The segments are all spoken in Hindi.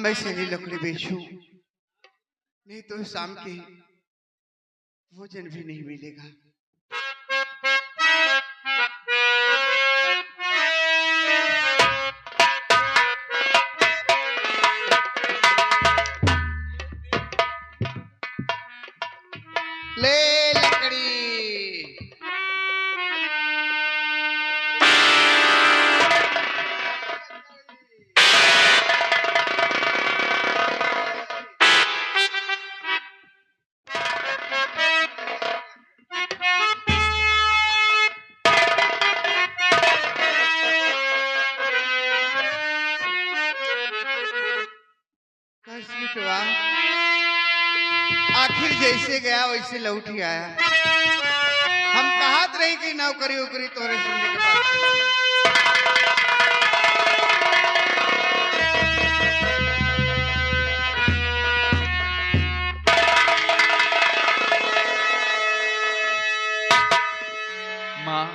मैं सैली लकड़ी बेचूं, नहीं तो शाम के भोजन भी नहीं मिलेगा। ले लकड़ी। आखिर जैसे गया वैसे लौट ही आया। हम कहत रही कि नौकरी उकरी तोरे सुनने के बाद माँ,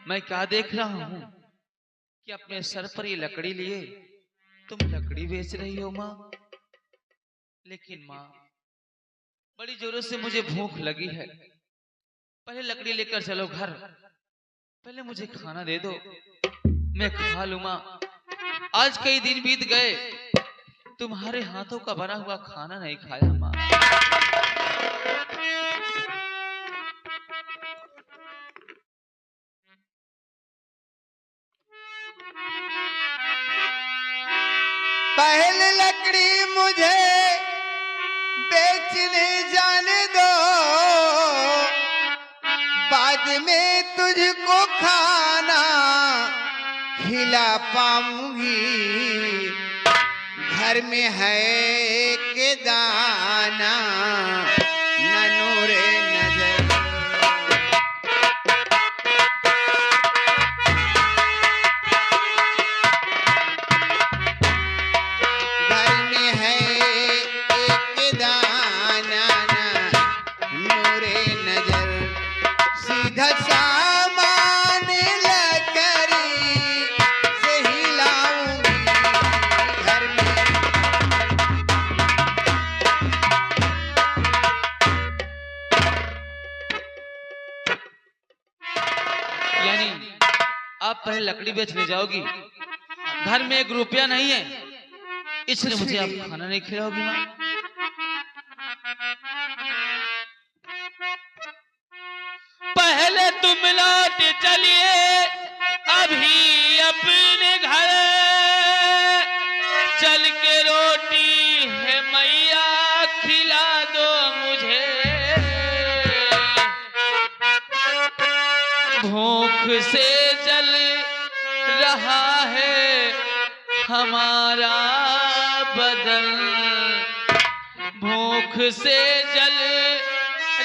मैं क्या देख रहा हूँ कि अपने सर पर ये लकड़ी लिए तुम लकड़ी बेच रही हो माँ। लेकिन माँ, बड़ी जोरों से मुझे भूख लगी है, पहले लकड़ी लेकर चलो घर, पहले मुझे खाना दे दो, मैं खा लूं माँ। आज कई दिन बीत गए, तुम्हारे हाथों का बना हुआ खाना नहीं खाया माँ। पहले लकड़ी मुझे बेचने जाने दो, बाद में तुझको खाना खिला पाऊंगी। घर में है के दाना ननूरे नजर। आप पहले लकड़ी बेचने जाओगी, घर में 1 रुपया नहीं है, इसलिए मुझे आप खाना नहीं खिलाओगी माँ। पहले तुम लौट चलिए अभी अपने घर, चल के रोटी है मैया खिला दो मुझे। भूख से जल रहा है हमारा बदन, भूख से जल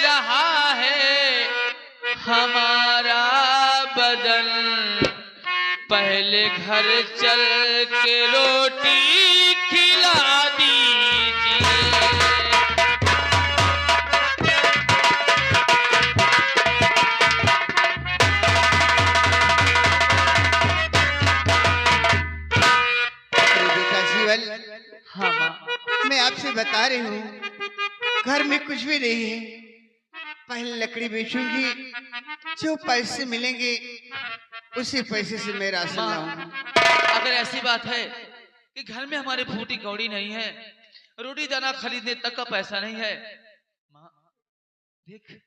रहा है हमारा बदन। पहले घर चल के रोटी खिला दीजिए। हाँ माँ, मैं आपसे बता रही हूँ, घर में कुछ भी नहीं है। पहले लकड़ी बेचूंगी, जो पैसे मिलेंगे उसी पैसे से मैं राशन लाऊंगा। अगर ऐसी बात है कि घर में हमारे फूटी कौड़ी नहीं है, रोटी दाना खरीदने तक का पैसा नहीं है, माँ देख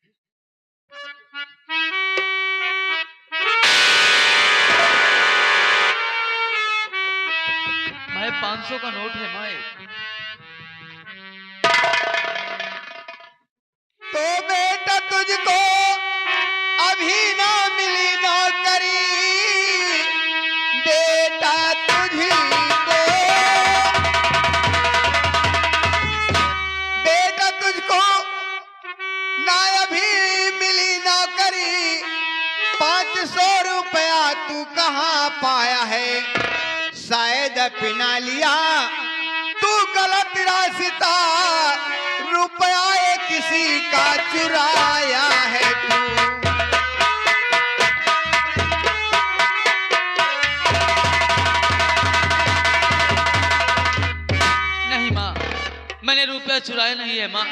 माए 500 का नोट है माए। तो बेटा तुझको अभी ना मिली नौकरी, बेटा तुझी को, बेटा तुझको ना अभी मिली नौकरी। 500 रुपया तू कहाँ पाया है? शायद अपना लिया तू गलत रास्ता, रुपया किसी का चुराया है तू। मैं चुराया नहीं है माँ,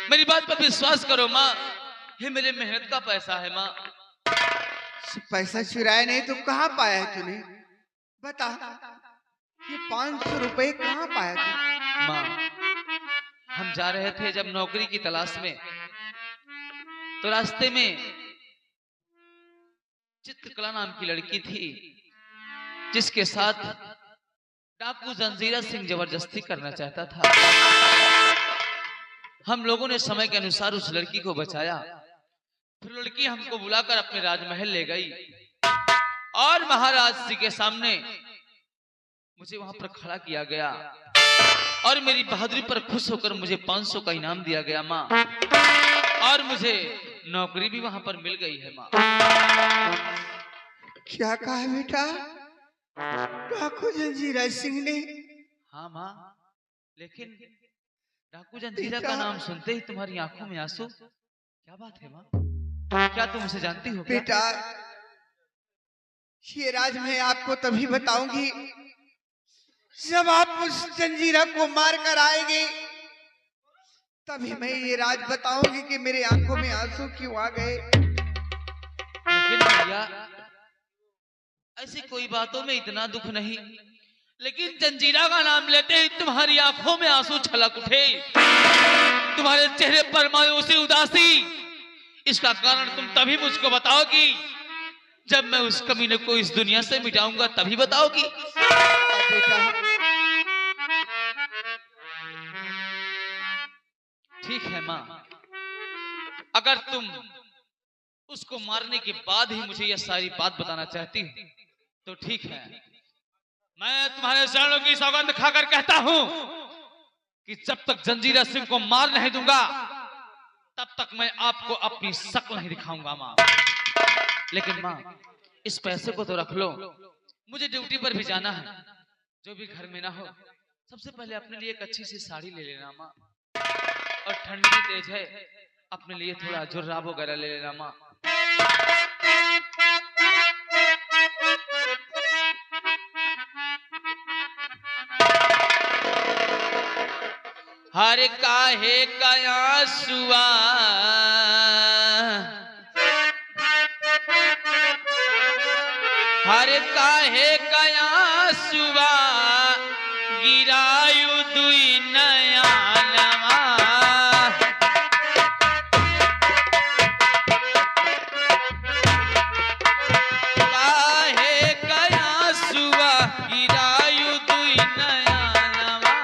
मेरी बात पर विश्वास करो माँ, ये मेरे मेहनत का पैसा है माँ। पैसा चुराया नहीं तो कहाँ पाया है तूने? बता, ये 500 रुपए कहाँ पाया तू? माँ, हम जा रहे थे जब नौकरी की तलाश में, तो रास्ते में चित्रकला नाम की लड़की थी, जिसके साथ डाकू जंजीरा सिंह जबरदस्ती करना चाहता था। हम लोगों ने समय के अनुसार उस लड़की को बचाया, फिर लड़की हमको बुलाकर अपने राजमहल ले गई और महाराज जी के सामने मुझे वहां पर खड़ा किया गया और मेरी बहादुरी पर खुश होकर मुझे 500 का इनाम दिया गया माँ, और मुझे नौकरी भी वहां पर मिल गई है माँ। क्या कहा है बेटा? डाकू जंजीरा सिंह ने? हाँ माँ, लेकिन डाकू जंजीरा का नाम सुनते ही तुम्हारी आंखों में आंसू, क्या बात है माँ? क्या तुम उसे जानती हो क्या? बेटा, ये राज मैं आपको तभी बताऊंगी जब आप उस जंजीरा को मार कर आएंगे, तभी मैं ये राज बताऊंगी कि मेरे आंखों में आंसू क्यों आ गए। लेकिन भैया, ऐसी कोई बातों में इतना दुख नहीं, लेकिन जंजीरा का नाम लेते ही तुम्हारी आंखों में आंसू छलक उठे, तुम्हारे चेहरे पर मायूसी, उदासी, इसका कारण तुम तभी मुझको बताओगी जब मैं उस कमीने को इस दुनिया से मिटाऊंगा, तभी बताओगी। बेटा, ठीक है माँ, अगर तुम उसको मारने के बाद ही मुझे यह सारी बात बताना चाहती हो तो ठीक है। मैं तुम्हारे चरणों की सौगंध खाकर कहता हूं कि जब तक जंजीरा सिंह को मार नहीं दूंगा तब तक मैं आपको अपनी शक्ल नहीं दिखाऊंगा माँ। लेकिन माँ, इस पैसे को तो रख लो, मुझे ड्यूटी पर भी जाना है। जो भी घर में ना हो, सबसे पहले अपने लिए एक अच्छी सी साड़ी ले लेना माँ, और ठंडी तेज है, अपने लिए थोड़ा जुर्राब वगैरह ले लेना माँ। हर काहे कया सुआ, हर काहे कया सुआ, गिरायु दुई नयनवा। काहे कया सुआ, गिरायु दुई नयनवा।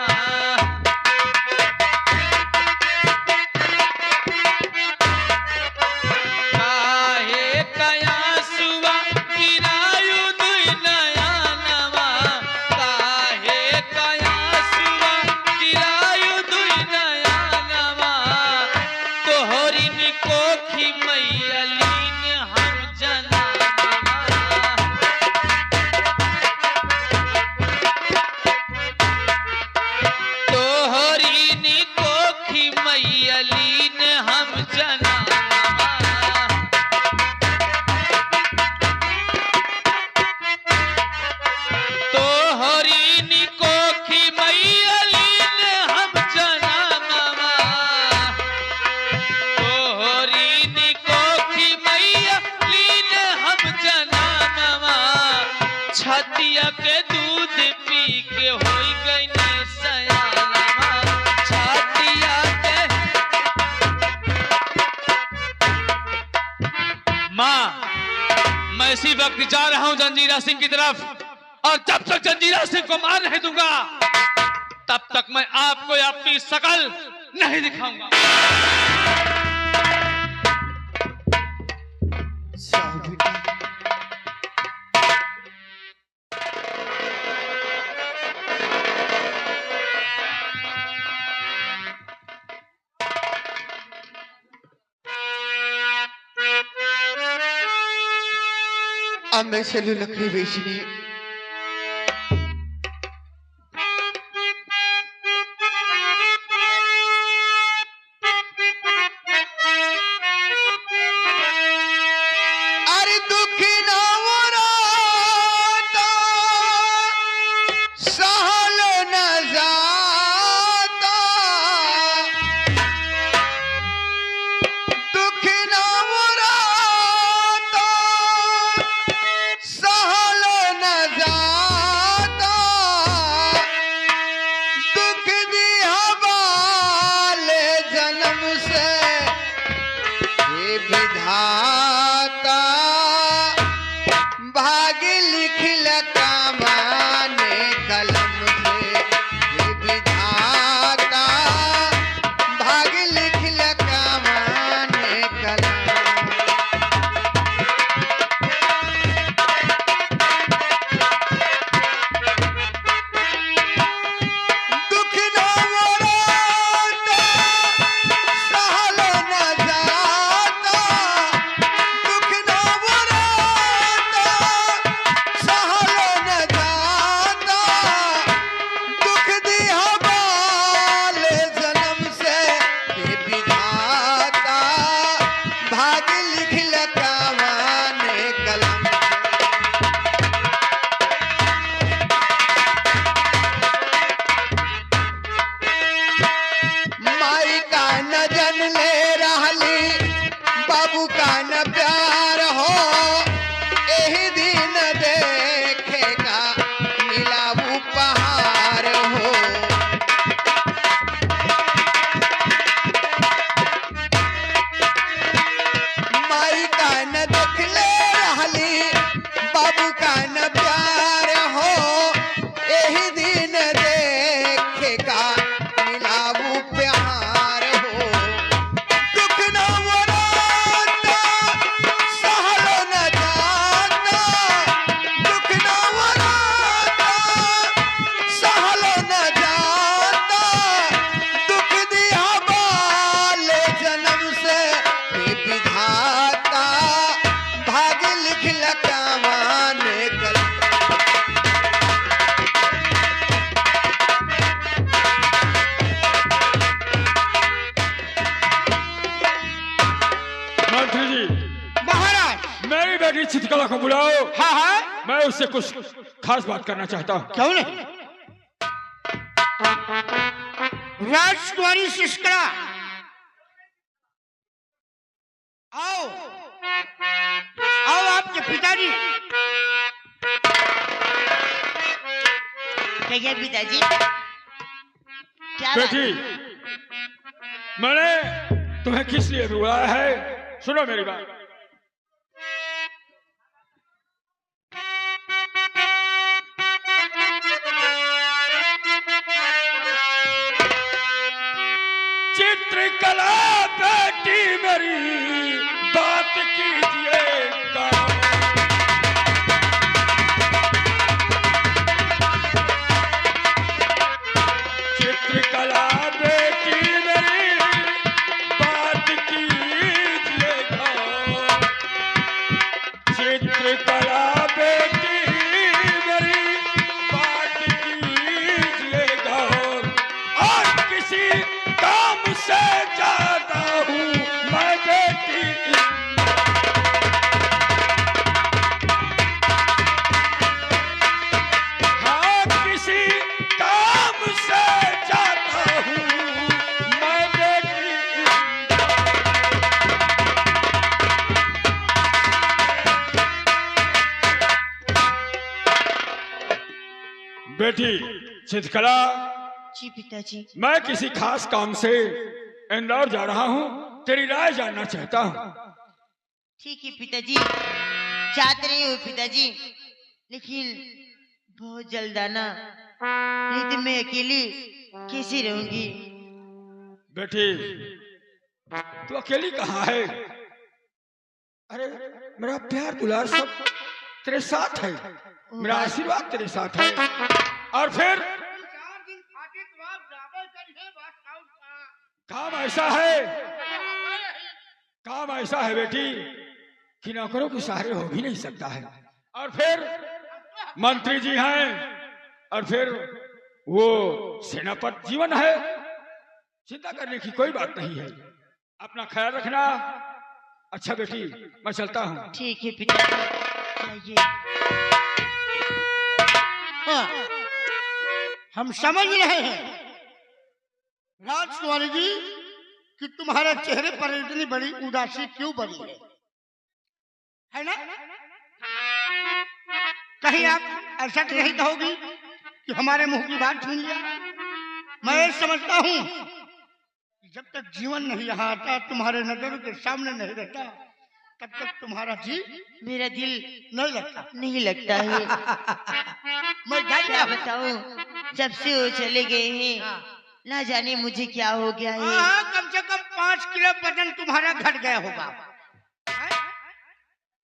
काहे कया सुआ, गिरायु दुई नयनवा। काहे कया सुआ, गिरायु दुई नयनवा। तोहरी निकोखी मैया लीन हम जनमवा। तोहरी निकोखी मैया लीन हम जनमवा। तोहरी निकोखी मैया लीन हम जनमवा। तोहरी निकोखी मैया लीन हम जनमवा। छतिया के दूध पी के होई गई सयानवा। छतिया के माँ, मैं इसी वक्त जा रहा हूं जंजीरा सिंह की तरफ, और जब तक जंजीरा सिंह को मार नहीं दूंगा तब तक मैं आपको अपनी शकल नहीं दिखाऊंगा। जाओ बेटा। अब मैं चलूं लकड़ी बेचने। अरे दुख ना मुरादा, सहल न जाता। विधाता भाग्य लिखल कामाने कलम से, हे विधाता भाग्य लिखल कामाने कलम। दुख न मोराता सहल न जाता, दुख न मोराता सहल न जाता, दुख दिया बाले जन्म से, हे विधाता भाग्य लिखल कामाने कलम। माई का न जन ले रहली, बाबू का न प्यार हो, एही दिन देखेगा मिला उपहार हो। माई का न देख ले रहली, बाबू का न प्यार हो, एही दिन देखेगा मिला उपहार हो। दुख न मोराता सहल न जाता, दुख न मोराता सहल न जाता, दुख दिया बाले जन्म से, हे विधाता भाग्य लिखल कामाने कलम। मंत्री जी, महाराज। मेरी बेटी चित्रकला को बुलाओ। हाँ हाँ, मैं उससे कुछ खास बात करना चाहता हूँ। क्यों नहीं। राजकुमारी शिष्कला, आओ आओ आपके पिताजी। कहिए पिताजी, क्या बात बेटी, मैंने तुम्हें किस लिए बुलाया है, सुनो मेरी बात। चित्रकला बेटी मेरी बात कीजिएगा। चित्रकला बेटी मेरी बात कीजिएगा। चित्रकला बेटी मेरी बात कीजिएगा। और किसी काम से जाता हूँ मैं बेटी। हाँ, किसी काम से जाता हूँ मैं बेटी। बेटी चित्रकला, जी पिताजी। मैं किसी खास काम से इंदौर जा रहा हूँ, तेरी राय जानना चाहता हूँ। ठीक है पिताजी, चाहते नहीं हो पिताजी, लेकिन बहुत जल्द आना, नहीं तो मैं अकेली कैसे रहूंगी। बेटी, तू अकेली कहाँ है? अरे मेरा प्यार दुलार सब तेरे साथ है, मेरा आशीर्वाद तेरे साथ है। और फिर काम ऐसा है, काम ऐसा है बेटी कि नौकरों के सहारे हो भी नहीं सकता है। और फिर मंत्री जी हैं, और फिर वो सेनापति जीवन है। चिंता करने की कोई बात नहीं है, अपना ख्याल रखना। अच्छा बेटी, मैं चलता हूँ। ठीक है पिताजी, जाइए। हाँ, हम समझ रहे हैं राजकुमारी जी कि तुम्हारे चेहरे पर इतनी बड़ी उदासी क्यों बनी है ना? कहीं आप ऐसा तो नहीं कहोगी कि हमारे मुंह की बात छीन लिया? मैं समझता हूँ जब तक जीवन नहीं यहाँ आता, तुम्हारे नजरों के सामने नहीं रहता, तब तक तुम्हारा जी मेरा दिल नहीं लगता। नहीं लगता है। मैं क्या क्या बताऊं, जब से वो चले गए हैं ना जाने मुझे क्या हो गया है। हाँ, कम से कम 5 किलो वजन तुम्हारा घट गया होगा,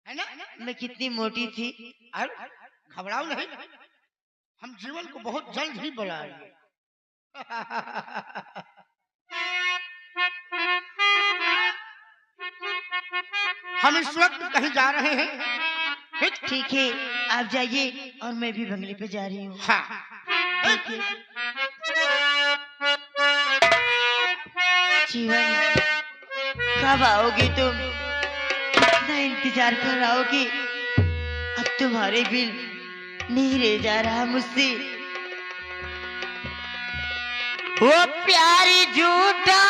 है ना? मैं कितनी मोटी थी। अरे घबराओ नहीं, हम जीवन को बहुत जल्द ही बुलाएंगे। हम इस वक्त कहीं जा रहे हैं। ठीक है, आप जाइए और मैं भी बंगले पे जा रही हूँ। हाँ, ठीक है। जीवन, कब आओगे तुम? कितना इंतजार कर आओगे? अब तुम्हारे बिल नहीं रह जा रहा मुझसे। वो प्यार झूठा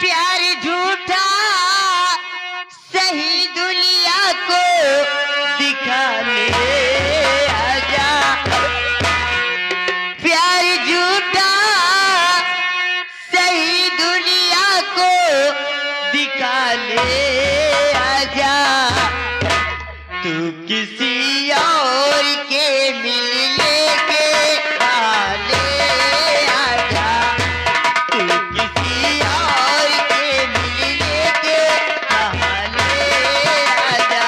प्यार झूठा सही दुनिया को दिखाने आजा। प्यार झूठा सही दुनिया को दिखाने आजा। तू किसी और के मिलने के बहाने आजा। तू किसी और के मिलने के बहाने आजा।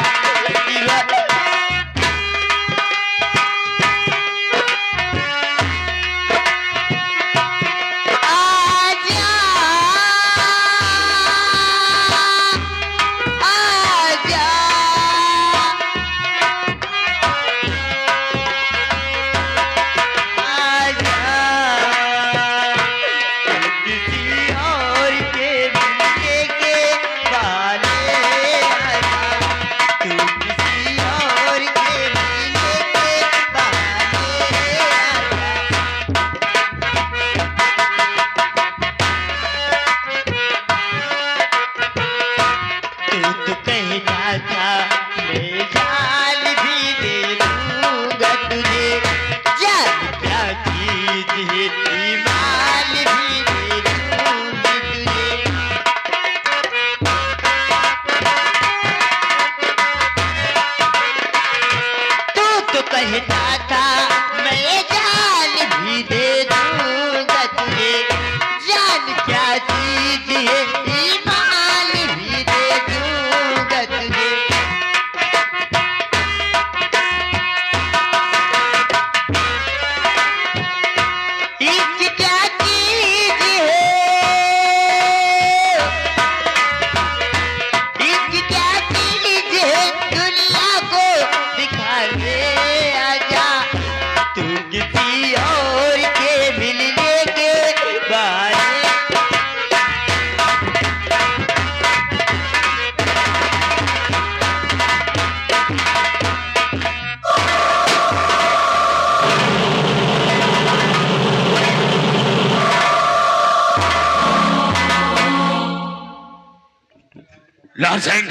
लाल सिंह,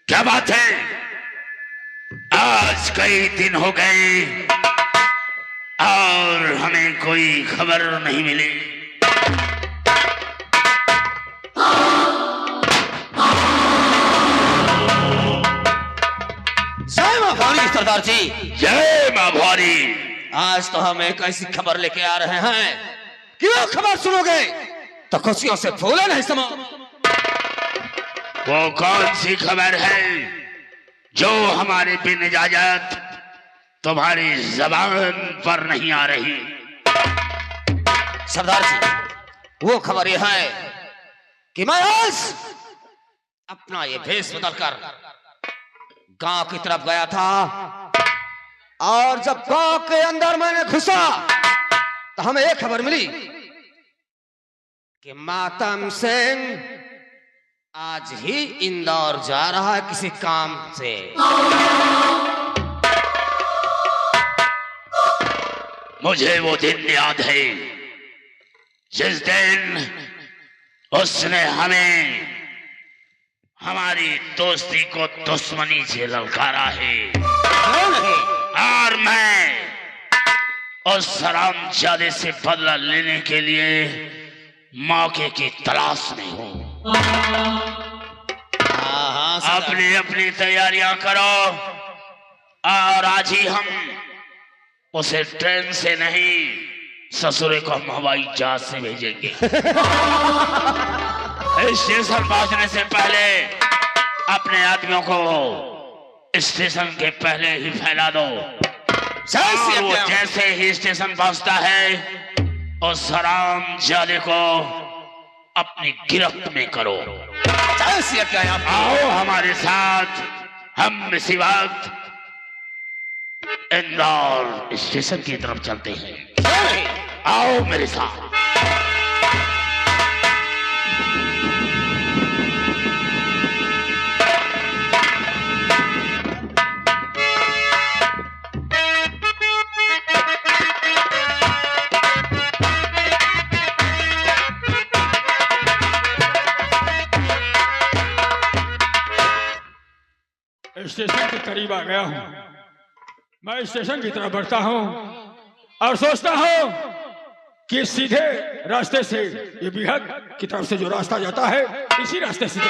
क्या बात है? आज कई दिन हो गए और हमें कोई खबर नहीं मिली। जय मां भवानी सरदार जी। जय मां भवानी। आज तो हम एक ऐसी खबर लेके आ रहे हैं कि वो खबर सुनोगे तो खुशियों से फूले नहीं समा। वो कौन सी खबर है जो हमारे बिन इजाजत तुम्हारी जबान पर नहीं आ रही? सरदार जी, वो खबर यह है कि मैं आज अपना ये भेष बदलकर गांव की तरफ गया था और जब गांव के अंदर मैंने घुसा तो हमें एक खबर मिली कि मातम सिंह आज ही इंदौर जा रहा है किसी काम से। मुझे वो दिन याद है जिस दिन उसने हमें हमारी दोस्ती को दुश्मनी से ललकारा है क्यों नहीं? और मैं उस हरामजादे से बदला लेने के लिए मौके की तलाश में हूँ। हाँ सरदार। अपनी अपनी तैयारियां करो और आज ही हम उसे ट्रेन से नहीं ससुरे को हम हवाई जहाज से भेजेंगे। स्टेशन पहुंचने से पहले अपने आदमियों को स्टेशन के पहले ही फैला दो। और वो जैसे ही स्टेशन पहुंचता है उस हरामजादे को अपनी गिरफ्त में करो। आओ हमारे साथ, हम इसी वक्त इंदौर स्टेशन की तरफ चलते हैं। आओ मेरे साथ। स्टेशन के करीब आ गया हूँ। मैं स्टेशन की तरफ बढ़ता हूँ और सोचता हूँ कि सीधे रास्ते से ये बिहद की तरफ से जो रास्ता जाता है इसी रास्ते से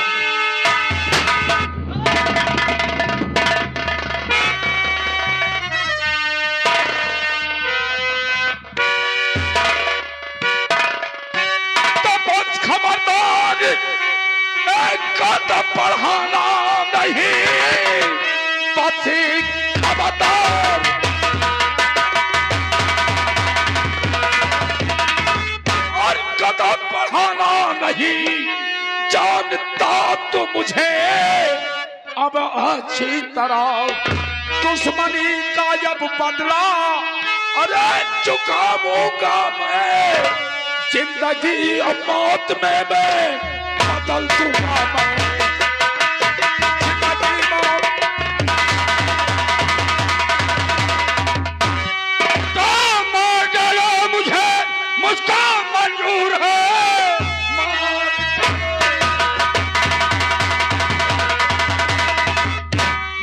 खबरदार, पढ़ाना नहीं, खबरदार। और कदम बढ़ाना नहीं, जानता तो मुझे अब अच्छी तरह दुश्मनी का जब बदला अरे चुकाऊंगा मैं, जिंदगी और मौत में मैं बदल दूंगा मैं। मुझे मुझको मंजूर है,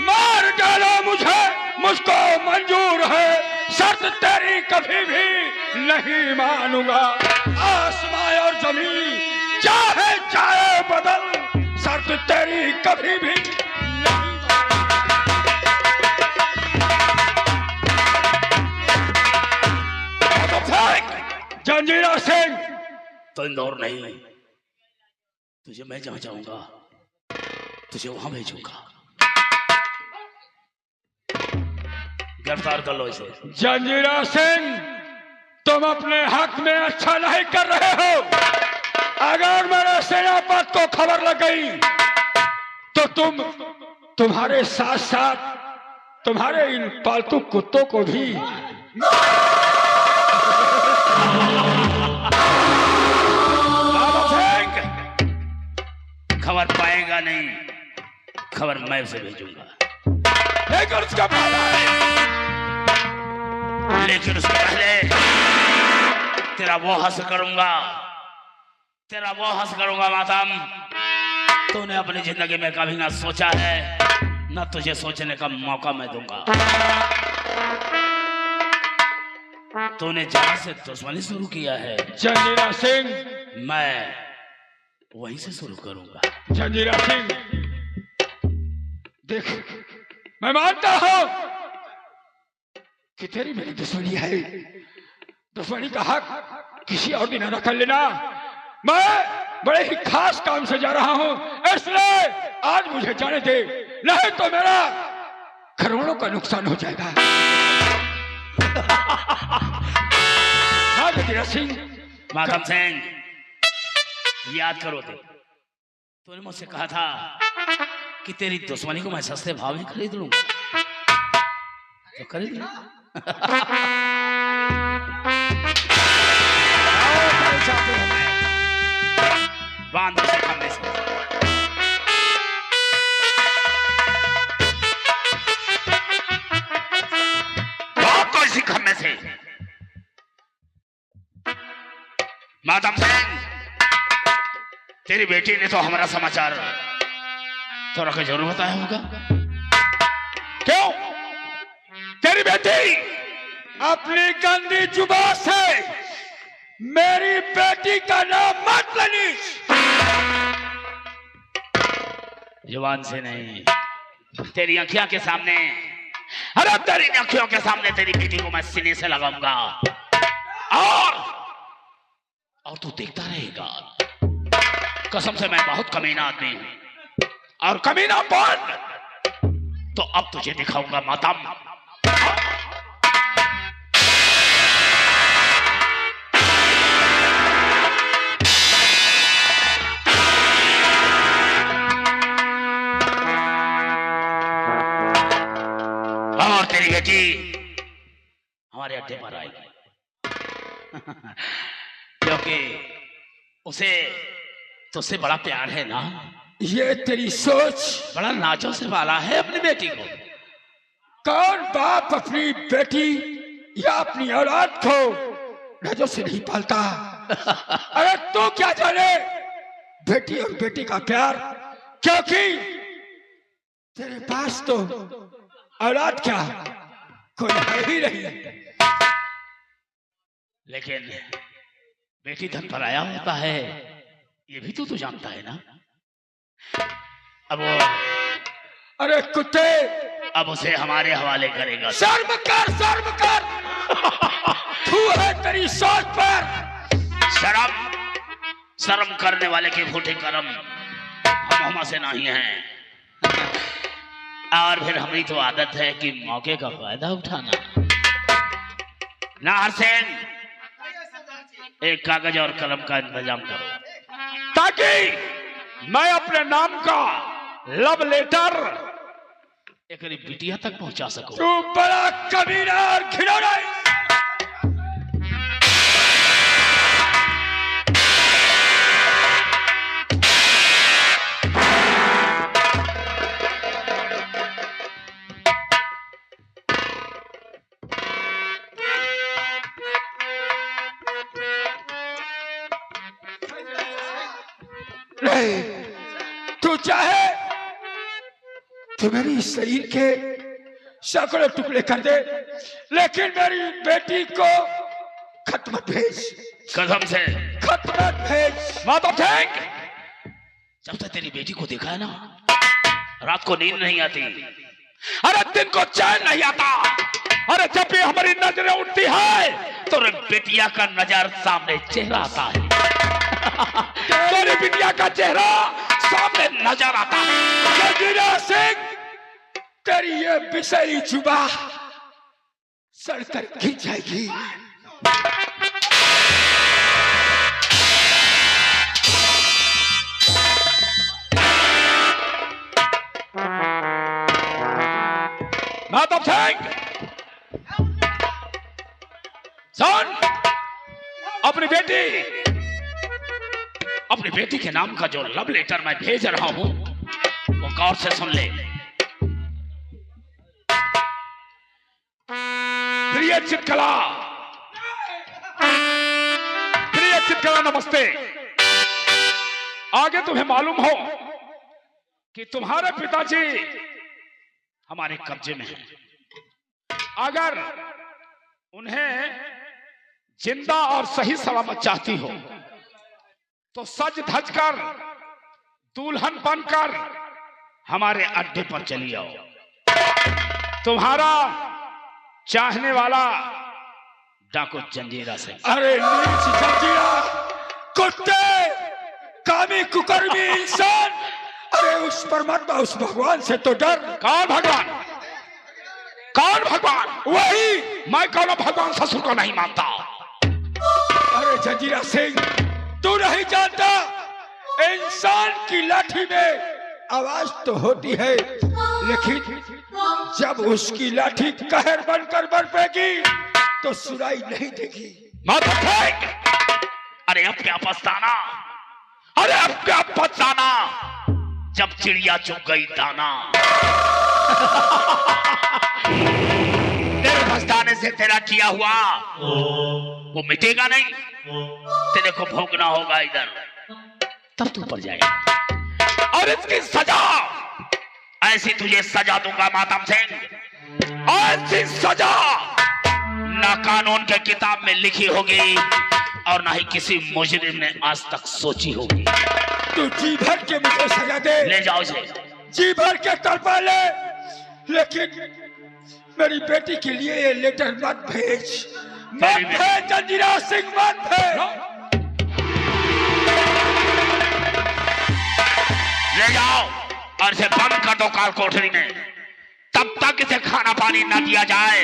मार डालो मुझे मुझको मंजूर है, शर्त तेरी कभी भी नहीं मानूंगा। आसमां और जमीन चाहे चाहे बदल, शर्त तेरी कभी भी नहीं। जंजीरा सिंह, तो इंदौर नहीं, तुझे मैं जहां जाऊंगा तुझे वहां भेजूंगा। गिरफ्तार कर लो इसे। जंजीरा सिंह, तुम अपने हक में अच्छा नहीं कर रहे हो। अगर मेरे सेनापति को खबर लग गई तो तुम्हारे साथ साथ तुम्हारे इन पालतू कुत्तों को भी खबर पाएगा नहीं, खबर मैं उसे भेजूंगा। लेकिन उसका लेकिन उसके पहले तेरा वो हंस करूंगा मातम। तूने अपनी जिंदगी में कभी ना सोचा है, ना तुझे सोचने का मौका मैं दूंगा। तूने जहां से दुश्मनी शुरू किया है जंजीरा सिंह, मैं वहीं से शुरू करूंगा। जंजीरा सिंह, देख मैं मानता हूं कि तेरी मेरी दुश्मनी है, दुश्मनी का हक किसी और दिन अदा कर लेना। मैं बड़े ही खास काम से जा रहा हूं, इसलिए आज मुझे जाने दे, नहीं तो मेरा करोड़ों का नुकसान हो जाएगा। हाँ जंजीरा सिंह। मातम सिंह, याद करो तूने मुझसे कहा था कि तेरी दुश्मनी को मैं सस्ते भाव में खरीद लूंगा, तो खरीद लो। बांध उसे खम्भे से। बांध तो इसी खम्भे से। मातम सिंह, तेरी बेटी ने तो हमारा समाचार थोड़ा को जरूर बताया होगा। क्यों? तेरी बेटी अपनी गंदी जुबान से मेरी बेटी का नाम मत लेनी। जुबान से नहीं, तेरी आंखियों के सामने, अरे तेरी आंखियों के सामने तेरी बेटी को मैं सीने से लगाऊंगा और तू देखता रहेगा। कसम से मैं बहुत कमीना आदमी हूं और कमीनापन तो अब तुझे दिखाऊंगा मातम। और तेरी बेटी हमारे अड्डे पर आएगी क्योंकि उसे तुझसे बड़ा प्यार है ना। ये तेरी सोच। बड़ा नाचों से वाला है अपनी बेटी को। कौन बाप अपनी बेटी या अपनी औलाद को नजर से नहीं पालता? अरे तू क्या जाने बेटी और बेटी का प्यार, क्योंकि तेरे पास तो औलाद क्या कोई है ही नहीं। लेकिन बेटी धन पर आया होता है, ये भी तो जानता है ना। अब वो, अरे कुत्ते, अब उसे हमारे हवाले करेगा। शर्म कर, शर्म कर। तू है तेरी सोच पर। शर्म, शर्म करने वाले के फूटे कर्म हम से नहीं हैं। और फिर हमारी तो आदत है कि मौके का फायदा उठाना। नाहर सेन, एक कागज और कलम का इंतजाम करो ताकि मैं अपने नाम का लव लेटर एक बिटिया तक पहुंचा सकूं। तू बड़ा कमीना और घिनौना है। नहीं, तू चाहे तो मेरी शरीर के सैकड़ों टुकड़े कर दे, लेकिन मेरी बेटी को खत मत भेज। कसम से खत मत भेज। माता थैंक, जब तक तेरी बेटी को देखा है ना, रात को नींद नहीं आती, अरे दिन को चैन नहीं आता। अरे जब भी हमारी नजरें उठती है तो बेटिया का नजर सामने चेहरा आता है। तेरी बिटिया का चेहरा सामने नजर आता है। जंजीरा सिंह, तेरी ये बिसरी जुबान सड़कर गिर जाएगी। माधव सिंह, सुन, अपनी बेटी के नाम का जो लव लेटर मैं भेज रहा हूं वो गौर से सुन ले। प्रिय चित्रकला, प्रिय चित्रकला नमस्ते। आगे तुम्हें मालूम हो कि तुम्हारे पिताजी हमारे कब्जे में हैं। अगर उन्हें जिंदा और सही सलामत चाहती हो तो सज धज कर दुल्हन बनकर हमारे अड्डे पर चली आओ। तुम्हारा चाहने वाला डाकू जंजीरा सिंह। अरे नीच जंजीरा, कुत्ते, कामी कुकर्मी इंसान। अरे उस परमात्मा, उस भगवान से तो डर। कौन भगवान? कौन भगवान? वही। मैं कौन भगवान ससुर को नहीं मानता। अरे जंजीरा सिंह, तू नहीं जानता, इंसान की लाठी में आवाज तो होती है, लेकिन जब उसकी लाठी कहर बनकर बरपेगी तो सुनाई नहीं देगी। अरे अब क्या पछताना, अरे अब क्या पछताना, जब चिड़िया चुग गई दाना। तेरे पछताने से तेरा किया हुआ वो मिटेगा नहीं, तेरे को भोगना होगा इधर, तब तू ऊपर जाएगा। और इसकी सजा ऐसी तुझे सजा दूंगा मातम सिंह। ऐसी सजा ना कानून के किताब में लिखी होगी और ना ही किसी मुजरिम ने आज तक सोची होगी। तू जी भर के मुझे सजा दे, ले जाओ इसे, जी भर के तड़पा ले, लेकिन मेरी बेटी के लिए ये लेटर मत भेज, मत भेज जंजीरा सिंह, मत भेज। ले जाओ और इसे बंद कर दो काल कोठरी में। तब तक इसे खाना पानी न दिया जाए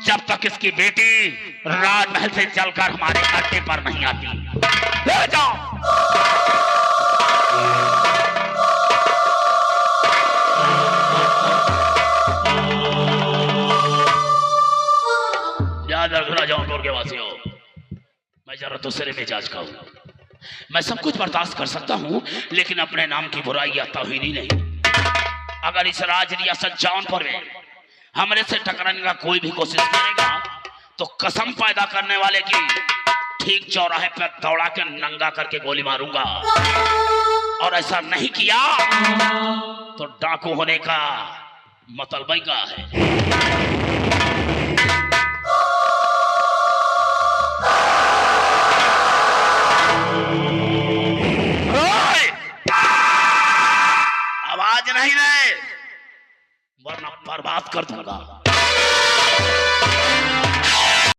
जब तक इसकी बेटी राजमहल से चलकर हमारे अड्डे पर नहीं आती। ले जाओ। याद रखना जौनपुर के वासियों, मैं जरा दूसरे मिजाज का हूं। मैं सब कुछ बर्दाश्त कर सकता हूं, लेकिन अपने नाम की बुराई या तौहीनी नहीं। अगर इस राज रियासत जौनपुर में हमरे से टकराने का कोई भी कोशिश करेगा तो कसम पैदा करने वाले की ठीक चौराहे पर दौड़ा के नंगा करके गोली मारूंगा। और ऐसा नहीं किया तो डाकू होने का मतलब ही का है। आवाज नहीं दे वरना बर्बाद कर दूंगा।